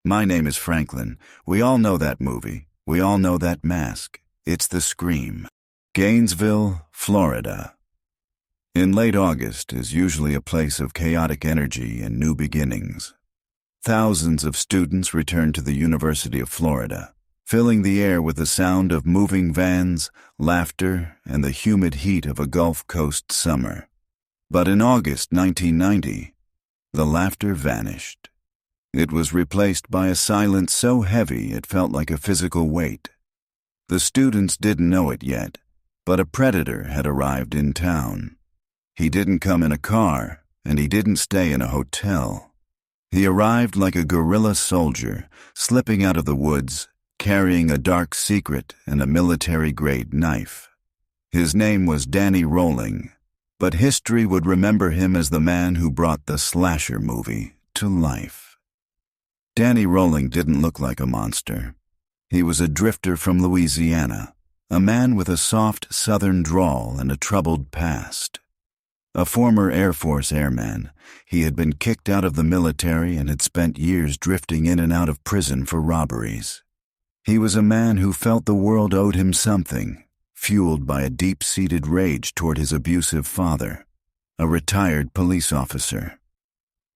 My name is Franklin. We all know that movie. We all know that mask. It's the Scream. Gainesville, Florida. In late August is usually a place of chaotic energy and new beginnings. Thousands of students return to the University of Florida, filling the air with the sound of moving vans, laughter, and the humid heat of a Gulf Coast summer. But in August 1990, the laughter vanished. It was replaced by a silence so heavy it felt like a physical weight. The students didn't know it yet, but a predator had arrived in town. He didn't come in a car, and he didn't stay in a hotel. He arrived like a guerrilla soldier, slipping out of the woods, carrying a dark secret and a military-grade knife. His name was Danny Rolling, but history would remember him as the man who brought the slasher movie to life. Danny Rolling didn't look like a monster. He was a drifter from Louisiana, a man with a soft southern drawl and a troubled past. A former Air Force airman, he had been kicked out of the military and had spent years drifting in and out of prison for robberies. He was a man who felt the world owed him something, fueled by a deep-seated rage toward his abusive father, a retired police officer.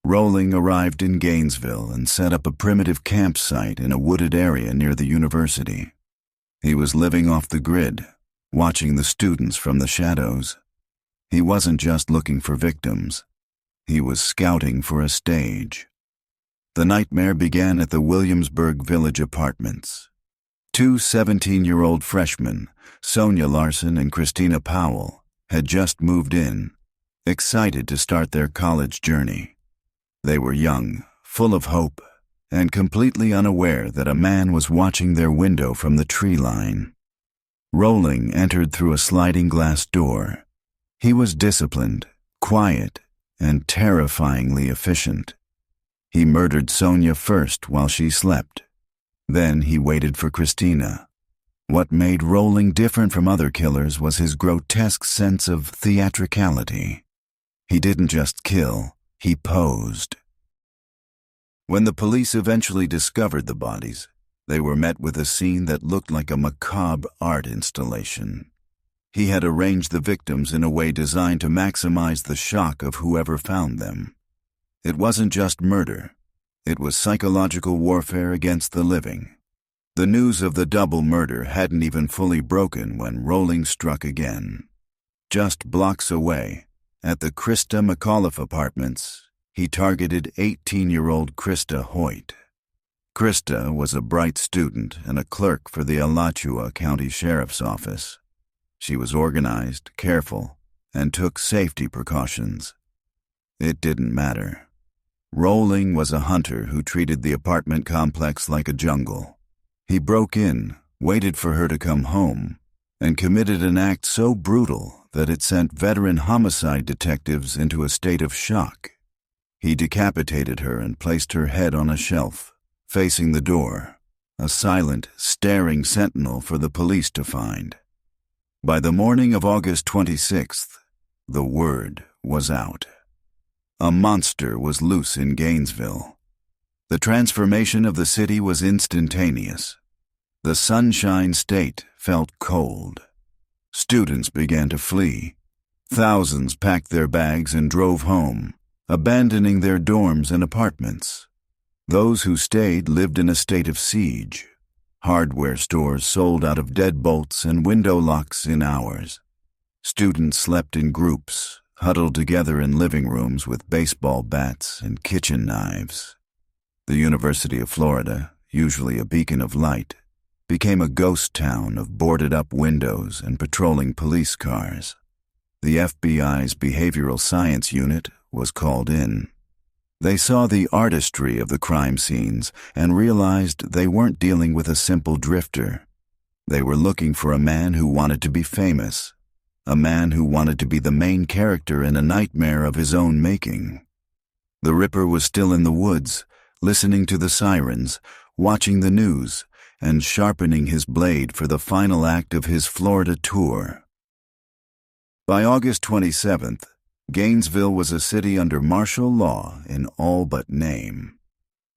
Rolling arrived in Gainesville and set up a primitive campsite in a wooded area near the university. He was living off the grid, watching the students from the shadows. He wasn't just looking for victims. He was scouting for a stage. The nightmare began at the Williamsburg Village Apartments. Two 17-year-old freshmen, Sonia Larson and Christina Powell, had just moved in, excited to start their college journey. They were young, full of hope, and completely unaware that a man was watching their window from the tree line. Rolling entered through a sliding glass door. He was disciplined, quiet, and terrifyingly efficient. He murdered Sonia first while she slept. Then he waited for Christina. What made Rolling different from other killers was his grotesque sense of theatricality. He didn't just kill. He posed. When the police eventually discovered the bodies, they were met with a scene that looked like a macabre art installation. He had arranged the victims in a way designed to maximize the shock of whoever found them. It wasn't just murder. It was psychological warfare against the living. The news of the double murder hadn't even fully broken when Rolling struck again. Just blocks away, at the Krista McAuliffe Apartments, he targeted 18-year-old Krista Hoyt. Krista was a bright student and a clerk for the Alachua County Sheriff's Office. She was organized, careful, and took safety precautions. It didn't matter. Rolling was a hunter who treated the apartment complex like a jungle. He broke in, waited for her to come home, and committed an act so brutal that it sent veteran homicide detectives into a state of shock. He decapitated her and placed her head on a shelf, facing the door, a silent, staring sentinel for the police to find. By the morning of August 26th, the word was out. A monster was loose in Gainesville. The transformation of the city was instantaneous. The Sunshine State felt cold. Students began to flee. Thousands packed their bags and drove home, abandoning their dorms and apartments. Those who stayed lived in a state of siege. Hardware stores sold out of deadbolts and window locks in hours. Students slept in groups, huddled together in living rooms with baseball bats and kitchen knives. The University of Florida, usually a beacon of light, became a ghost town of boarded-up windows and patrolling police cars. The FBI's Behavioral Science Unit was called in. They saw the artistry of the crime scenes and realized they weren't dealing with a simple drifter. They were looking for a man who wanted to be famous, a man who wanted to be the main character in a nightmare of his own making. The Ripper was still in the woods, listening to the sirens, watching the news, and sharpening his blade for the final act of his Florida tour. By August 27th, Gainesville was a city under martial law in all but name.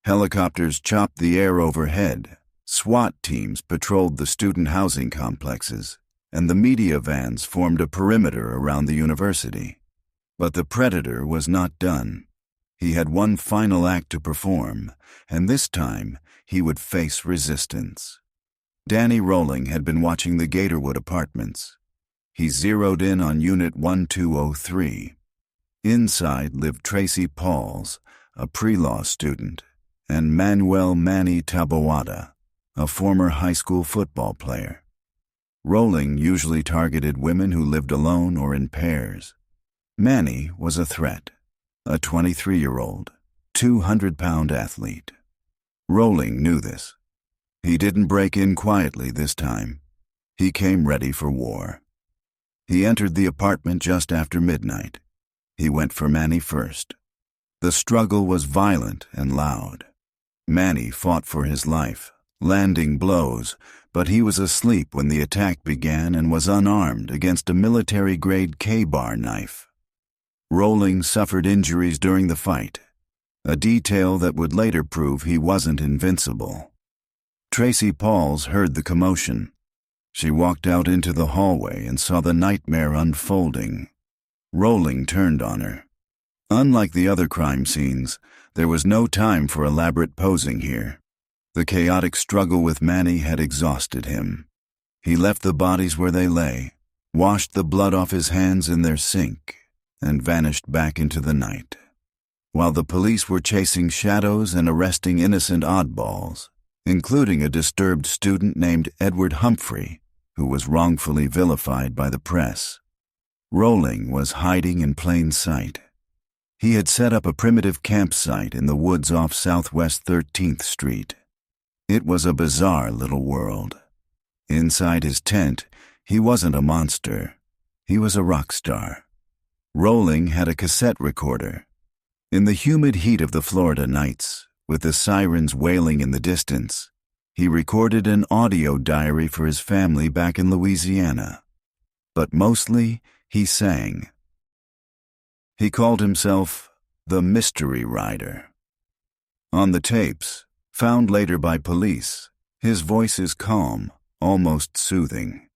Helicopters chopped the air overhead, SWAT teams patrolled the student housing complexes, and the media vans formed a perimeter around the university. But the predator was not done. He had one final act to perform, and this time he would face resistance. Danny Rolling had been watching the Gatorwood apartments. He zeroed in on Unit 1203. Inside lived Tracy Pauls, a pre-law student, and Manuel Manny Taboada, a former high school football player. Rolling usually targeted women who lived alone or in pairs. Manny was a threat, a 23-year-old, 200-pound athlete. Rolling knew this. He didn't break in quietly this time. He came ready for war. He entered the apartment just after midnight. He went for Manny first. The struggle was violent and loud. Manny fought for his life, landing blows, but he was asleep when the attack began and was unarmed against a military-grade K-bar knife. Rolling suffered injuries during the fight, a detail that would later prove he wasn't invincible. Tracy Pauls heard the commotion. She walked out into the hallway and saw the nightmare unfolding. Rolling turned on her. Unlike the other crime scenes, there was no time for elaborate posing here. The chaotic struggle with Manny had exhausted him. He left the bodies where they lay, washed the blood off his hands in their sink, and vanished back into the night. While the police were chasing shadows and arresting innocent oddballs, including a disturbed student named Edward Humphrey, who was wrongfully vilified by the press, Rolling was hiding in plain sight. He had set up a primitive campsite in the woods off Southwest 13th Street. It was a bizarre little world. Inside his tent, he wasn't a monster. He was a rock star. Rolling had a cassette recorder. In the humid heat of the Florida nights, with the sirens wailing in the distance, he recorded an audio diary for his family back in Louisiana. But mostly, he sang. He called himself the Mystery Rider. On the tapes, found later by police, his voice is calm, almost soothing.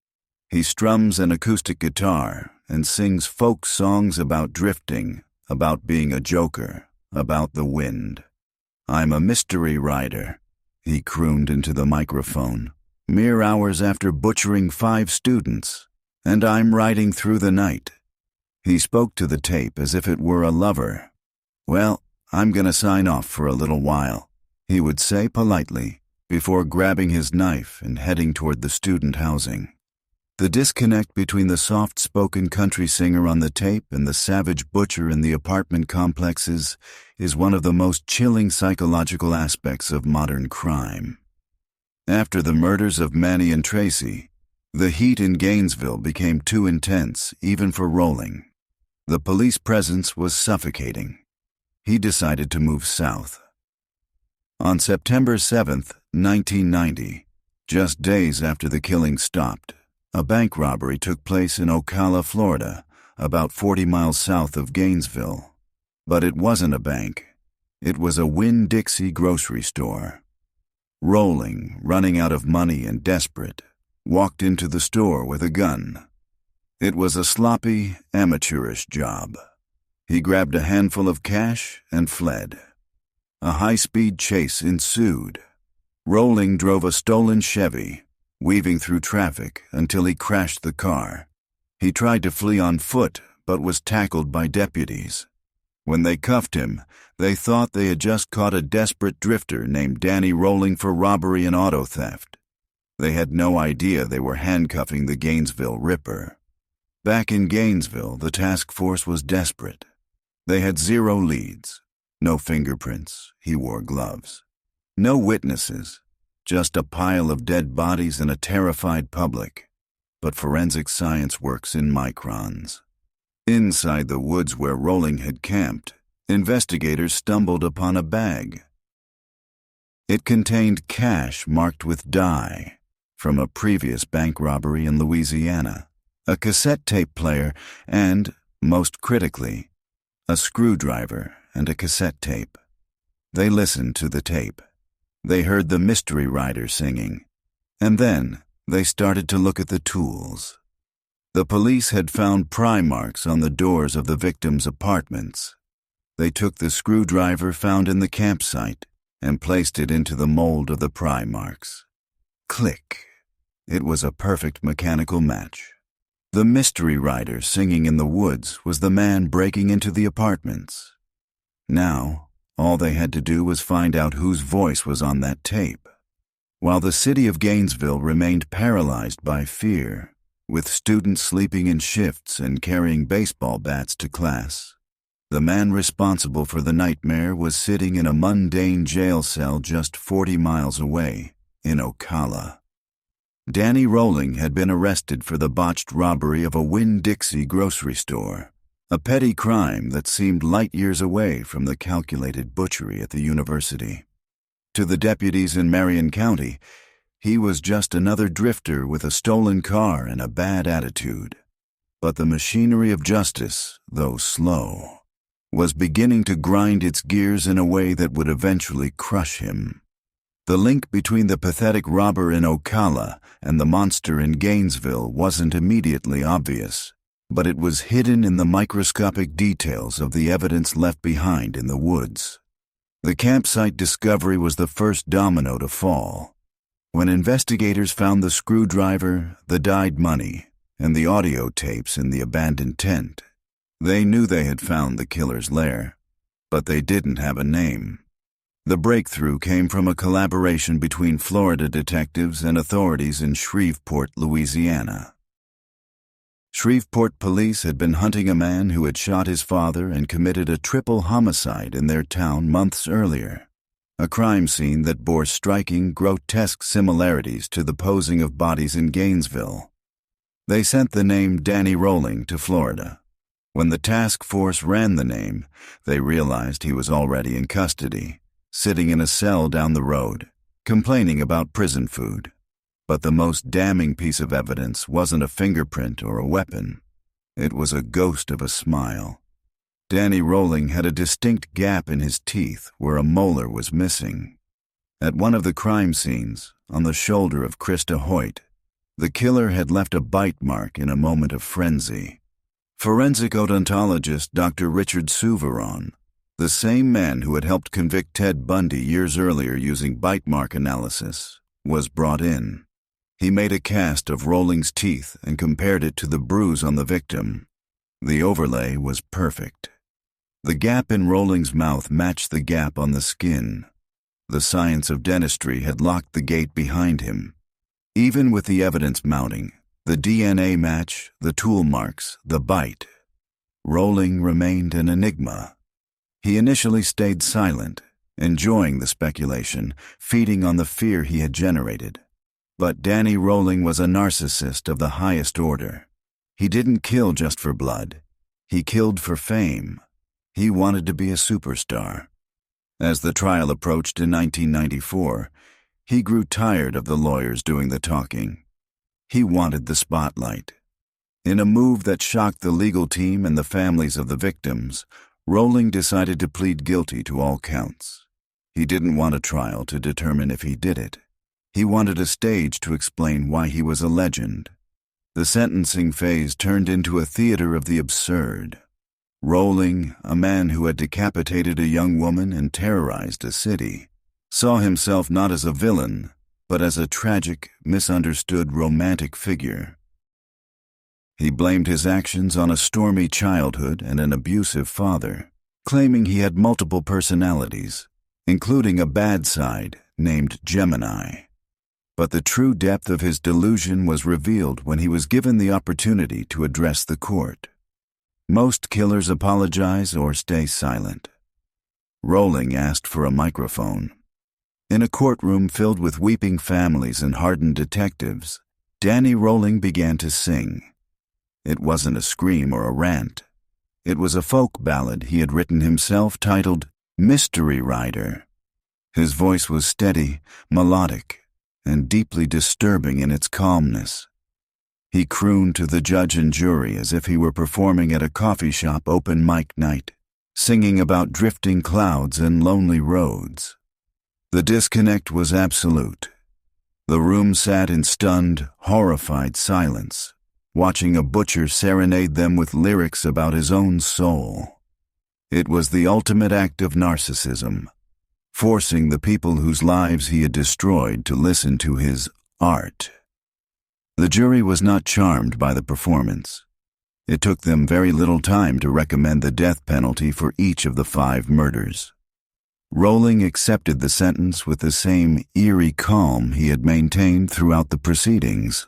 He strums an acoustic guitar and sings folk songs about drifting, about being a joker, about the wind. "I'm a mystery rider," he crooned into the microphone, mere hours after butchering 5 students, "and I'm riding through the night." He spoke to the tape as if it were a lover. "Well, I'm gonna sign off for a little while," he would say politely, before grabbing his knife and heading toward the student housing. The disconnect between the soft-spoken country singer on the tape and the savage butcher in the apartment complexes is one of the most chilling psychological aspects of modern crime. After the murders of Manny and Tracy, the heat in Gainesville became too intense, even for Rolling. The police presence was suffocating. He decided to move south. On September 7th, 1990, just days after the killing stopped, a bank robbery took place in Ocala, Florida, about 40 miles south of Gainesville. But it wasn't a bank. It was a Winn-Dixie grocery store. Rolling, running out of money and desperate, walked into the store with a gun. It was a sloppy, amateurish job. He grabbed a handful of cash and fled. A high-speed chase ensued. Rolling drove a stolen Chevy, weaving through traffic until he crashed the car. He tried to flee on foot, but was tackled by deputies. When they cuffed him, they thought they had just caught a desperate drifter named Danny Rolling for robbery and auto theft. They had no idea they were handcuffing the Gainesville Ripper. Back in Gainesville, the task force was desperate. They had 0 leads, no fingerprints, he wore gloves, no witnesses, just a pile of dead bodies and a terrified public. But forensic science works in microns. Inside the woods where Rolling had camped, investigators stumbled upon a bag. It contained cash marked with die from a previous bank robbery in Louisiana, a cassette tape player, and, most critically, a screwdriver and a cassette tape. They listened to the tape. They heard the mystery rider singing. And then they started to look at the tools. The police had found pry marks on the doors of the victims' apartments. They took the screwdriver found in the campsite and placed it into the mold of the pry marks. Click. It was a perfect mechanical match. The mystery rider singing in the woods was the man breaking into the apartments. Now, all they had to do was find out whose voice was on that tape. While the city of Gainesville remained paralyzed by fear, with students sleeping in shifts and carrying baseball bats to class, the man responsible for the nightmare was sitting in a mundane jail cell just 40 miles away, in Ocala. Danny Rolling had been arrested for the botched robbery of a Winn-Dixie grocery store, a petty crime that seemed light years away from the calculated butchery at the university. To the deputies in Marion County, he was just another drifter with a stolen car and a bad attitude. But the machinery of justice, though slow, was beginning to grind its gears in a way that would eventually crush him. The link between the pathetic robber in Ocala and the monster in Gainesville wasn't immediately obvious, but it was hidden in the microscopic details of the evidence left behind in the woods. The campsite discovery was the first domino to fall. When investigators found the screwdriver, the dyed money, and the audio tapes in the abandoned tent, they knew they had found the killer's lair, but they didn't have a name. The breakthrough came from a collaboration between Florida detectives and authorities in Shreveport, Louisiana. Shreveport police had been hunting a man who had shot his father and committed a triple homicide in their town months earlier, a crime scene that bore striking, grotesque similarities to the posing of bodies in Gainesville. They sent the name Danny Rolling to Florida. When the task force ran the name, they realized he was already in custody, sitting in a cell down the road, complaining about prison food. But the most damning piece of evidence wasn't a fingerprint or a weapon. It was a ghost of a smile. Danny Rolling had a distinct gap in his teeth where a molar was missing. At one of the crime scenes, on the shoulder of Krista Hoyt, the killer had left a bite mark in a moment of frenzy. Forensic odontologist Dr. Richard Souveron, the same man who had helped convict Ted Bundy years earlier using bite mark analysis, was brought in. He made a cast of Rolling's teeth and compared it to the bruise on the victim. The overlay was perfect. The gap in Rolling's mouth matched the gap on the skin. The science of dentistry had locked the gate behind him. Even with the evidence mounting, the DNA match, the tool marks, the bite, Rolling remained an enigma. He initially stayed silent, enjoying the speculation, feeding on the fear he had generated. But Danny Rolling was a narcissist of the highest order. He didn't kill just for blood. He killed for fame. He wanted to be a superstar. As the trial approached in 1994, he grew tired of the lawyers doing the talking. He wanted the spotlight. In a move that shocked the legal team and the families of the victims, Rolling decided to plead guilty to all counts. He didn't want a trial to determine if he did it. He wanted a stage to explain why he was a legend. The sentencing phase turned into a theater of the absurd. Rolling, a man who had decapitated a young woman and terrorized a city, saw himself not as a villain, but as a tragic, misunderstood romantic figure. He blamed his actions on a stormy childhood and an abusive father, claiming he had multiple personalities, including a bad side named Gemini. But the true depth of his delusion was revealed when he was given the opportunity to address the court. Most killers apologize or stay silent. Rolling asked for a microphone. In a courtroom filled with weeping families and hardened detectives, Danny Rolling began to sing. It wasn't a scream or a rant. It was a folk ballad he had written himself titled Mystery Rider. His voice was steady, melodic, and deeply disturbing in its calmness. He crooned to the judge and jury as if he were performing at a coffee shop open mic night. singing about drifting clouds and lonely roads. The disconnect was absolute. The room sat in stunned, horrified silence, watching a butcher serenade them with lyrics about his own soul. It was the ultimate act of narcissism, forcing the people whose lives he had destroyed to listen to his art. The jury was not charmed by the performance. It took them very little time to recommend the death penalty for each of the 5 murders. Rowling accepted the sentence with the same eerie calm he had maintained throughout the proceedings.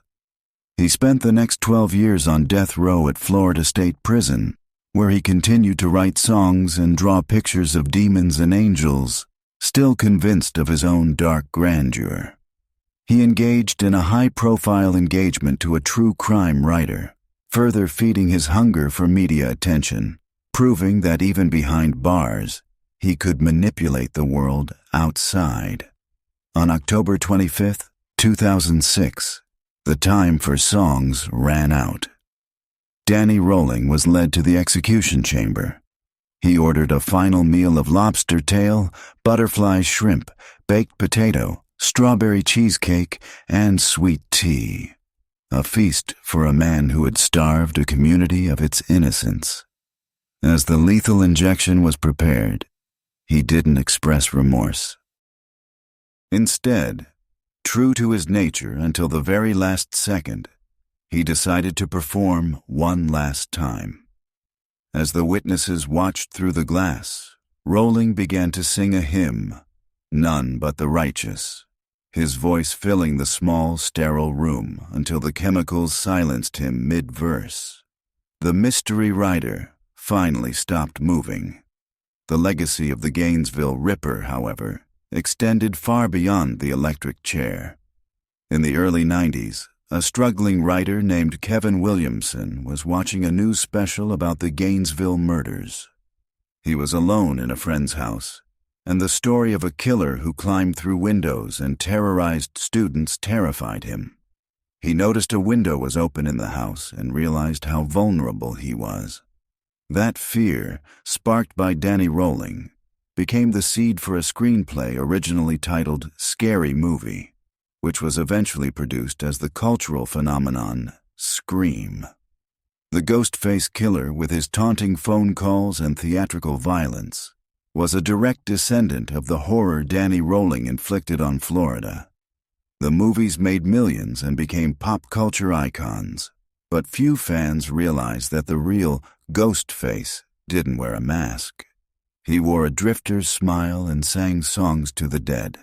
He spent the next 12 years on death row at Florida State Prison, where he continued to write songs and draw pictures of demons and angels, still convinced of his own dark grandeur. He engaged in a high-profile engagement to a true crime writer, further feeding his hunger for media attention, proving that even behind bars, he could manipulate the world outside. On October 25, 2006, the time for songs ran out. Danny Rowling was led to the execution chamber. He ordered a final meal of lobster tail, butterfly shrimp, baked potato, strawberry cheesecake, and sweet tea. A feast for a man who had starved a community of its innocence. As the lethal injection was prepared, he didn't express remorse. Instead, true to his nature until the very last second, he decided to perform one last time. As the witnesses watched through the glass, Rowling began to sing a hymn, None But the Righteous, his voice filling the small, sterile room until the chemicals silenced him mid-verse. The mystery writer finally stopped moving. The legacy of the Gainesville Ripper, however, extended far beyond the electric chair. In the early 90s, a struggling writer named Kevin Williamson was watching a news special about the Gainesville murders. He was alone in a friend's house, and the story of a killer who climbed through windows and terrorized students terrified him. He noticed a window was open in the house and realized how vulnerable he was. That fear, sparked by Danny Rowling, became the seed for a screenplay originally titled Scary Movie, which was eventually produced as the cultural phenomenon Scream. The Ghostface killer, with his taunting phone calls and theatrical violence, was a direct descendant of the horror Danny Rowling inflicted on Florida. The movies made millions and became pop culture icons, but few fans realized that the real Ghostface didn't wear a mask. He wore a drifter's smile and sang songs to the dead.